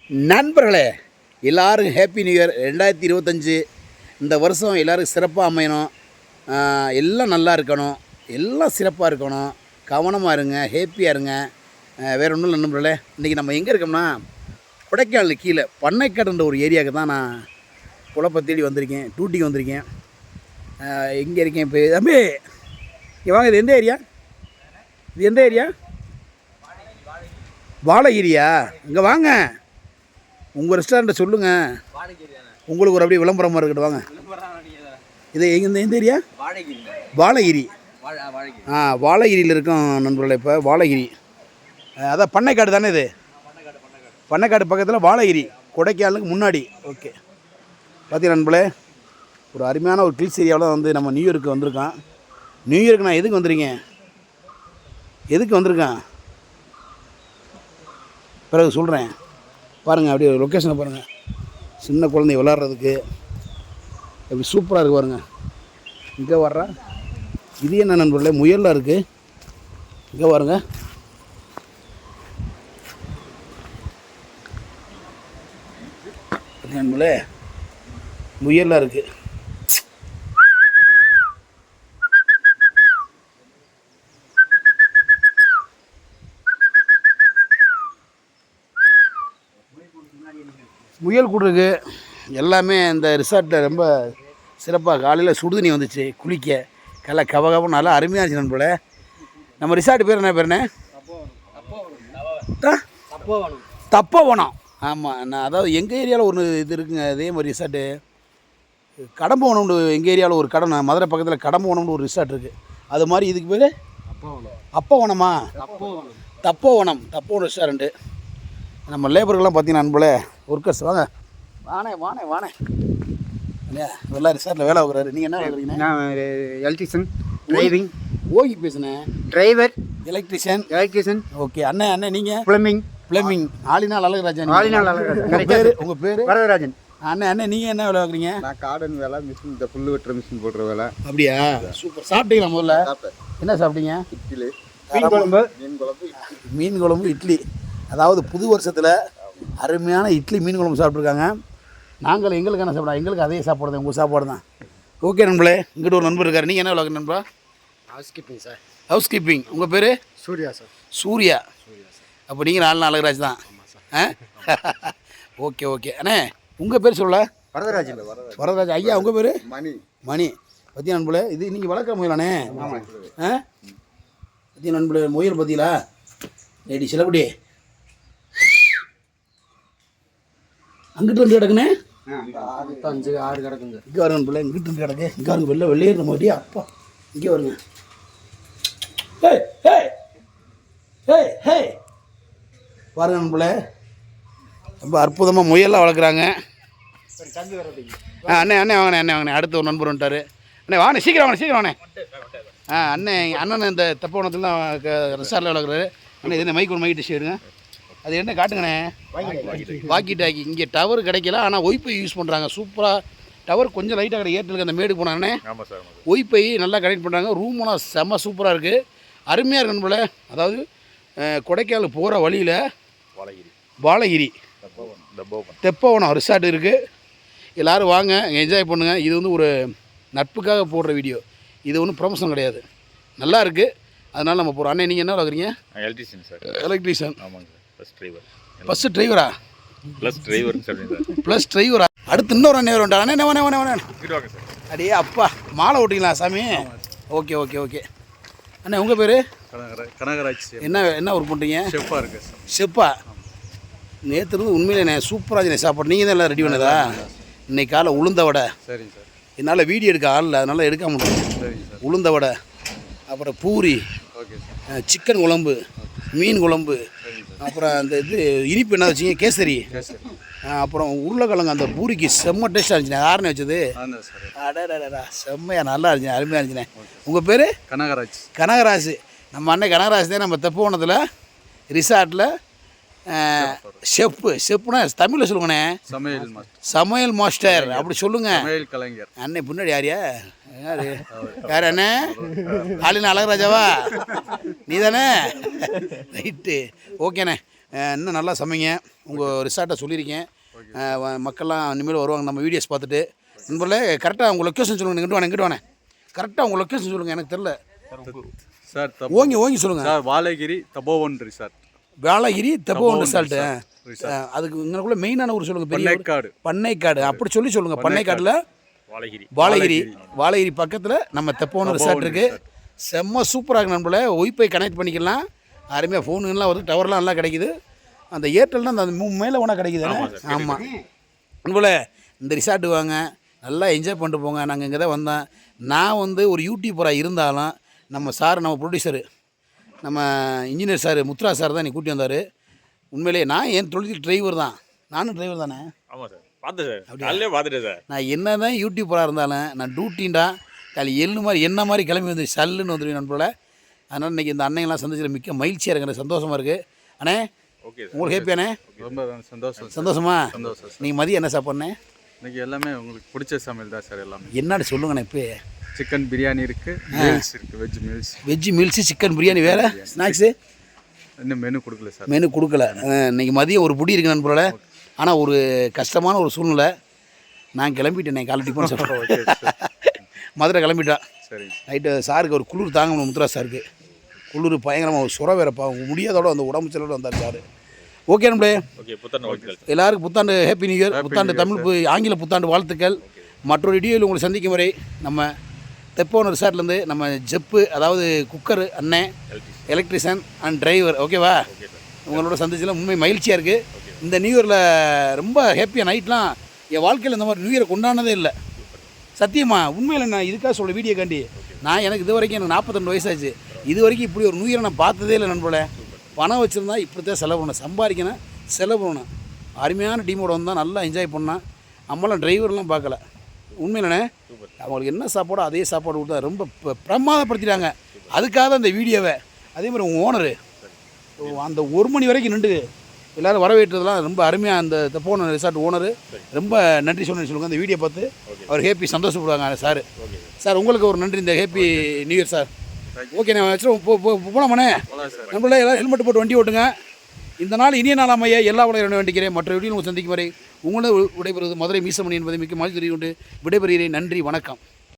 நண்பர்களே, எல்லோரும் happy new year 2025. இந்த வருஷம் எல்லோரும் சிறப்பாக அமையணும், எல்லாம் நல்லா இருக்கணும், எல்லாம் சிறப்பாக இருக்கணும். கவனமாக இருங்க, ஹேப்பியாக இருங்க. வேறு ஒன்றும் இல்லை நண்பர்களே. இன்றைக்கி நம்ம எங்கே இருக்கோம்னா, கொடைக்கானல் கீழே பண்ணைக்காடுன்ற ஒரு ஏரியாவுக்கு தான் நான் குழப்ப தேடி வந்திருக்கேன், டூட்டிக்கு வந்திருக்கேன். எங்கே இருக்கேன் இப்போ? தம்பி இங்கே வாங்க. இது எந்த ஏரியா? இது எந்த ஏரியா? வாழைகிரியா? இங்கே வாங்க, உங்கள் ரெஸ்டாரண்ட்டை சொல்லுங்கள். உங்களுக்கு ஒரு அப்படியே விளம்பரமாக இருக்கட்டும், வாங்க. இது எந்த ஏரியா? வாழைகிரி. வாழைகிரியில் இருக்கோம் நண்பர்களே. இப்போ வாழைகிரி அதான் பண்ணைக்காடு தானே இது? பண்ணைக்காடு பக்கத்தில் வாழைகிரி, கொடைக்கானலுக்கு முன்னாடி. ஓகே, பார்த்தீங்க நண்பர்களே, ஒரு அருமையான ஒரு கில்ஸ் ஏரியாவில் வந்து நம்ம நியூ இயருக்கு வந்திருக்கோம். நியூ இயருக்கு நான் எதுக்கு வந்திருக்கேன், எதுக்கு வந்திருக்கேன் பிறகு சொல்கிறேன். பாருங்கள், அப்படியே லொக்கேஷனை பாருங்கள். சின்ன குழந்தை விளாட்றதுக்கு அப்படி சூப்பராக இருக்குது பாருங்கள். இங்கே வர்றா இது என்ன நண்பர்களே, முயலாக இருக்குது. இங்கே பாருங்க, நண்பர்களே முயலாக இருக்குது. முயல் கூடு இருக்குது. எல்லாமே இந்த ரிசார்ட்டில் ரொம்ப சிறப்பாக. காலையில் சுடுதண்ணி வந்துச்சு குளிக்க, கலை கவகவம் நல்லா அருமையாக இருந்துச்சு நண்பர்களே. நம்ம ரிசார்ட் பேர் என்ன பேருண்ணே? தப்போவனம். ஆமாம், நான் அதாவது எங்கள் ஏரியாவில் ஒரு இது இருக்குங்க, அதே மாதிரி ரிசார்ட்டு கடம்பவனம்னு எங்கள் ஏரியாவில் ஒரு கடன், மதுரை பக்கத்தில் கடம்பவனம்னு ஒரு ரிசார்ட் இருக்குது. அது மாதிரி இதுக்கு பேர் அப்போவனமா? தப்போவனம் ரெஸ்டாரண்ட்டு. நம்ம லேபருக்கெல்லாம் பார்த்தீங்கன்னா நண்பர்களே, ஒர்க்கர்ஸ் வாங்க, வானே வானே வானே எல்லாம் ரிசார்ட்டில் வேலை ஆகுறாரு. நீங்கள் என்ன வேலைறீங்க? நான் எலக்ட்ரிஷியன், டிரைவிங். ஓகி பேசுனேன். Driver, electrician. ஓகே அண்ணே. அண்ணே நீங்கள்? பிளம்பிங். ஆளினால் அழகுராஜன். உங்கள் பேர்? வரதராஜன். அண்ணே நீங்கள் என்ன வேலை பார்க்குறீங்க? நான் கார்டன் வேலை, மிஷின், இந்த புல் வெட்டுற மிஷின் போடுற வேலை. அப்படியா? சூப்பர். சாப்பிட்டீங்களா? முதல்ல என்ன சாப்பிட்டீங்க? இட்லி, மீன் குழம்பு இட்லி. அதாவது புது வருஷத்தில் அருமையான இட்லி மீன் குழம்பு சாப்பிட்ருக்காங்க. நாங்கள் எங்களுக்கு என்ன சாப்பிடா, எங்களுக்கு அதே சாப்பாடு தான், உங்கள் சாப்பாடு தான். ஓகே நண்பர்களே, இங்கிட்ட ஒரு நண்பர் இருக்கார். நீங்கள் என்ன விளாக்கு நண்பா? House keeping sir. House keeping. உங்கள் பேர்? சூர்யா சார். சூர்யா. அப்போ நீங்கள் 4 அழகராஜ் தான். ஓகே ஓகே அண்ணே, உங்கள் பேர் சொல்ல? வரதராஜ். ஐயா உங்கள் பேர்? மணி. பற்றி நண்பர்களே, இது நீங்கள் வளர்க்குற முயலானே? பற்றி நண்பர்களே, முயல் பார்த்தீங்களா? ஏடி சிலப்படி அங்கிட்டு வந்து கிடக்குண்ணே. 5 6 கிடக்குங்க. இங்கே வருங்க பிள்ளை, இங்கிட்டு வந்து கிடக்கு. இங்கே வருங்க, வெளியேற மாதிரியா? அப்பா இங்கே வருங்க. பாருங்க நண்பர்களே, ரொம்ப அற்புதமாக முயல்லாம் வளர்க்குறாங்க. அண்ணே வாங்கண்ணே. அடுத்த ஒரு நண்பர் வந்துட்டார். அண்ணே வாங்க, சீக்கிரம் வாங்க. அண்ணன் இந்த தப்போனத்தில் தான் ரெசார்ட்டில் வளர்க்குறாரு. அண்ணே இது என்ன மைக் டிஷ் எடுங்க. அது என்ன காட்டுங்கண்ணே? Walkie talkie. இங்கே டவர் கிடைக்கல, ஆனால் ஒய்ஃபை யூஸ் பண்ணுறாங்க. சூப்பராக டவர் கொஞ்சம் லைட்டாக கிடையாது. ஏர்டெலுக்கு அந்த மேடு போனாங்கண்ணே, ஒய்ஃபை நல்லா கனெக்ட் பண்ணுறாங்க. ரூமெல்லாம் செம்ம சூப்பராக இருக்குது, அருமையாக இருக்கு நண்பர்களே. அதாவது கொடைக்கானல் போகிற வழியில் வாழைகிரி தெப்பவனம் ரிசார்ட் இருக்குது. எல்லோரும் வாங்க, என்ஜாய் பண்ணுங்கள். இது வந்து ஒரு நட்புக்காக போடுற வீடியோ, இது ஒன்றும் ப்ரொமோஷன் கிடையாது. நல்லா இருக்குது, அதனால் நம்ம போகிறோம். அண்ணே நீங்கள் என்ன வளர்க்குறீங்க? Electrician sir. எலக்ட்ரிஷியன். ஆமாங்க சார். ஃபஸ்ட் டிரைவரா? ப்ளஸ் டிரைவரா? அடுத்து இன்னொரு அண்ணே வரும்டா. அண்ணே அடியே அப்பா, மாலை ஓட்டிங்களா சாமி? ஓகே அண்ணே உங்கள் பேர்? கனகராஜ். என்ன ஒர்க் பண்ணுறீங்க? ஷெஃப்பாக இருக்கு. ஷெஃப்பா? நேற்று இருந்து உண்மையிலே சூப்பராக சாப்பாடு நீங்கள் தான் எல்லாம் ரெடி பண்ணதா? இன்னைக்கு காலை உளுந்த வடை. சரிங்க சார். என்னால் வீடியோ எடுக்க ஆள் இல்லை, அதனால் எடுக்க முடியும். சரிங்க சார். உளுந்த வடை, அப்புறம் பூரி, ஓகே சார், சிக்கன் குழம்பு, மீன் குழம்பு, அப்புறம் அந்த இது இனிப்பு என்ன வச்சிங்க? கேசரி. அப்புறம் உருளைக்கிழங்கு. அந்த பூரிக்கு செம்ம டேஸ்ட்டாக இருந்துச்சுண்ணே. யாருன்னு வச்சது? அடடா, செம்மையாக நல்லா இருந்துச்சு, அருமையாக இருந்துச்சுண்ணே. உங்கள் பேர்? கனகராஜ். நம்ம அண்ணன் கனகராஜ் தான். நம்ம தெப்பவனத்தில் ரிசார்ட்டில் ஷெஃப்னா தமிழில் சொல்லுங்கண்ணே. சமையல் மாஸ்டர் அப்படி சொல்லுங்க. அண்ணே பின்னாடி யார் அண்ணே? ஆளின அழகராஜாவா நீ தானே? ரைட்டு, ஓகேண்ணே. இன்னும் நல்லா சமைங்க. உங்கள் ரிசார்ட்டை சொல்லியிருக்கேன். மக்கள்லாம் இனிமேல் வருவாங்க நம்ம வீடியோஸ் பார்த்துட்டு. நண்பர்களே கரெக்டாக உங்கள் லொக்கேஷன் சொல்லுங்கள். இங்கிட்டு வானே கரெக்டாக உங்கள் லொக்கேஷன் சொல்லுங்கள். எனக்கு தெரில சார் ஓங்கி சொல்லுங்கள். சார் வாழைகிரி தபோவன் ரிசார்ட். வாழைகிரி தபோவன் ரிசார்ட்டு. அதுக்கு இங்கனக்குள்ள மெயினான ஊர் சொல்லுங்கள். பெரிய பண்ணைக்காடு அப்படி சொல்லுங்கள். பண்ணைக்காட்டில் வாழைகிரி பக்கத்தில் நம்ம தெப்போன ரிசார்ட் இருக்குது. செம்ம சூப்பராக இருக்குது நண்பர்களே. ஒய்ஃபை கனெக்ட் பண்ணிக்கலாம். அருமையாக ஃபோனுங்கெல்லாம் வருது. டவர்லாம் நல்லா கிடைக்குது. அந்த ஏர்டெல் தான் அந்த மேலே ஒன்றா கிடைக்குது. ஆமாம் நண்பர்களே இந்த ரிசார்ட்டு வாங்க, நல்லா என்ஜாய் பண்ணிட்டு போங்க. நாங்கள் இங்கே தான் வந்தோம். நான் வந்து ஒரு யூடியூபராக இருந்தாலும் நம்ம சார், நம்ம ப்ரொடியூசரு, நம்ம இன்ஜினியர் சார் முத்ரா சார் தான் நீ கூட்டி வந்தார். உண்மையிலேயே நான் என் தொழில் டிரைவர் தான். நானும் டிரைவர் தானே. ஆமாம் சார், பார்த்தேன் சார், காலையிலே பார்த்துட்டேன் சார். நான் என்ன தான் யூடியூபராக இருந்தாலும் நான் டியூட்டின்டா காலை என்ன மாதிரி கிளம்பி வந்து சல்லுன்னு வந்துடுவேன் நண்பர்களே. அதனால் இன்றைக்கி இந்த அன்னைங்கெல்லாம் சந்திச்சில் மிக்க மகிழ்ச்சியாக இருக்குது, சந்தோஷமாக இருக்குது. அண்ணே ஓகே உங்களுக்கு ஹேப்பியாண்ணே? ரொம்ப சந்தோஷமா? சந்தோஷம். நீங்கள் மதியம் என்ன சாப்பிட்ணே? இன்னைக்கு எல்லாமே உங்களுக்கு பிடிச்ச சமையல் தான் சார். எல்லாமே என்னன்னு சொல்லுங்கண்ணே. இப்போ சிக்கன் பிரியாணி இருக்குது, மீல்ஸ் இருக்குது, வெஜ் மீல்ஸு, சிக்கன் பிரியாணி, வேறு ஸ்நாக்ஸு இன்னும் மெனு கொடுக்கல சார். மெனு கொடுக்கல. இன்றைக்கி மதியம் ஒரு புடி இருக்குது நண்பர்களே. ஆனால் ஒரு கஷ்டமான ஒரு சூழ்நிலை. நான் கிளம்பிட்டேன் காலை டிஃபன் சாப்பிட்றேன். மதுரை கிளம்பிட்டான். சரி நைட்டு சாருக்கு ஒரு குளிர் தாங்கணும். முத்ரா சாருக்கு குளிர் பயங்கரமாக ஒரு சுர வேறப்பா முடியாதோட அந்த உடம்பு செல்லோட வந்தார் சார். ஓகே நம்பளே, எல்லாருக்கும் புத்தாண்டு ஹேப்பி நியூ இயர். புத்தாண்டு தமிழ் ஆங்கில புத்தாண்டு வாழ்த்துக்கள். மற்றொரு வீடியோவில் உங்களை சந்திக்கும் வரை நம்ம தெப்போன ரிசார்ட்லேருந்து நம்ம ஜெப்பு, அதாவது குக்கர் அண்ணன், எலக்ட்ரிஷியன் அண்ட் டிரைவர், ஓகேவா? உங்களோட சந்திச்சில் உண்மை மகிழ்ச்சியாக இருக்குது. இந்த நியூ இயரில் ரொம்ப ஹேப்பியாக நைட்லாம் என் வாழ்க்கையில் இந்த மாதிரி நியூ இயரை கொண்டாடினதே இல்லை. சத்தியமா உண்மையில் நான் இதுக்காக சொல்ல வீடியோ காண்டி. எனக்கு இது வரைக்கும் எனக்கு 42 வயசாச்சு. இது வரைக்கும் இப்படி ஒரு நியூ இயரை நான் பார்த்ததே இல்லை நண்பர்களே. பணம் வச்சுருந்தா இப்படி தான் செலவு பண்ணேன், சம்பாதிக்கணும், செலவு பண்ணணும். அருமையான டீமோட வந்தால் நல்லா என்ஜாய் பண்ணால். நம்மளாம் டிரைவர்லாம் பார்க்கல. உண்மையிலண்ணே அவங்களுக்கு என்ன சாப்பாடோ அதே சாப்பாடு கொடுத்தா ரொம்ப பிரமாதப்படுத்திட்டாங்க. அதுக்காக தான் இந்த வீடியோவை. அதே மாதிரி உங்கள் ஓனரு அந்த 1 மணி வரைக்கும் நின்று எல்லோரும் வரவேற்றதெல்லாம் ரொம்ப அருமையாக. அந்த தெப்போன ரிசார்ட் ஓனரு ரொம்ப நன்றி சொல்லுங்கள். அந்த வீடியோ பார்த்து அவர் ஹேப்பி சந்தோஷப்படுவாங்க. சார் உங்களுக்கு ஒரு நன்றி. இந்த happy new year sir. Okay நான் வச்சுருவோம். போகலாமாண்ணே? நம்மளே எல்லாம் ஹெல்மெட் போட்டு வண்டி ஓட்டுங்க. இந்த நாள் இனிய நாள் அமைய எல்லா உலகம் வேண்டிக்கிறேன். மற்ற வீடியோ உங்கள் சந்திக்கும் வரை உங்களோட விடைபெறுவது மதுரை மீசமணி என்பதை மிக்க மகிழ்ச்சி தெரிவித்து விடைபெறுகிறேன். நன்றி, வணக்கம்.